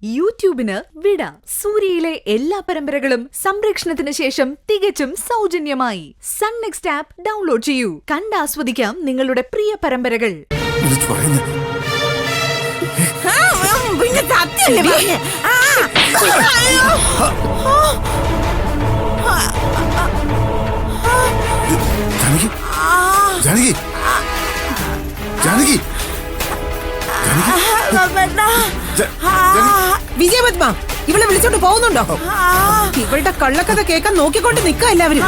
യൂട്യൂബിന് വിട. സൂര്യയിലെ എല്ലാ പരമ്പരകളും സംരക്ഷണത്തിന് ശേഷം തികച്ചും സൗജന്യമായി സൺ നെക്സ്റ്റ് ആപ്പ് ഡൗൺലോഡ് ചെയ്യൂ. കണ്ടാസ്വദിക്കാം നിങ്ങളുടെ പ്രിയ പരമ്പരകൾ. വിജയപത്മ ഇവളെ വിളിച്ചോണ്ട് പോകുന്നുണ്ടോ? ഇവളുടെ കള്ളക്കഥ കേൾക്കാൻ നോക്കിക്കൊണ്ട് നിക്ക എല്ലാവരും.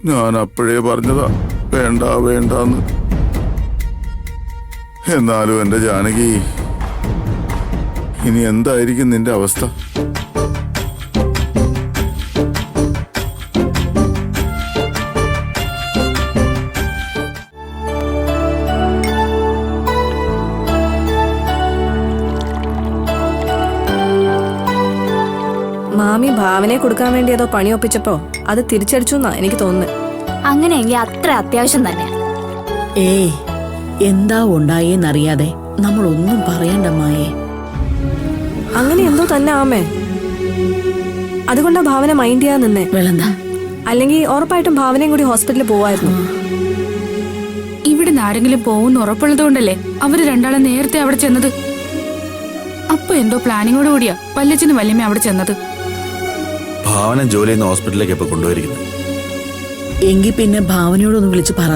ഞാൻ അപ്പോഴേ പറഞ്ഞതാ വേണ്ട വേണ്ടെന്ന്. എന്നാലും എന്റെ ജാനകി, ഇനി എന്തായിരിക്കും നിന്റെ അവസ്ഥ? മാമി ഭാവനയെ കൊടുക്കാൻ വേണ്ടി ഏതോ പണി ഒപ്പിച്ചപ്പോ അത് തിരിച്ചടിച്ചു എന്നാ എനിക്ക് തോന്നുന്നത്. അങ്ങനെയെങ്കിൽ അത്ര അത്യാവശ്യം തന്നെ. ഏയ്, എന്താ ഉണ്ടായെന്നറിയാതെ നമ്മളൊന്നും പറയണ്ട മായേ. അങ്ങനെ എന്തോ തന്നെ ആമേ. അതുകൊണ്ടാ ഭാവന മൈൻഡ് ചെയ്യാൻ നിന്നേ. വെളന്താ, അല്ലെങ്കിൽ ഉറപ്പായിട്ടും ഭാവനയും കൂടി ഹോസ്പിറ്റലിൽ പോവായിരുന്നു. ഇവിടുന്ന് ആരെങ്കിലും പോകുന്ന ഉറപ്പുള്ളതുകൊണ്ടല്ലേ അവര് രണ്ടാളും നേരത്തെ അവിടെ ചെന്നത്. അപ്പൊ എന്തോ പ്ലാനിങ്ങോട് കൂടിയാ വല്യച്ഛനും വല്യമ്മ അവിടെ ചെന്നത്. ഭാവന ജോലി ചെയ്യുന്ന ഹോസ്പിറ്റലിലേക്ക് ഇപ്പൊ കൊണ്ടുപോയിരിക്കുന്നത്. എങ്കിൽ പിന്നെ ഭാവനയോടൊന്ന് വിളിച്ചു പറ.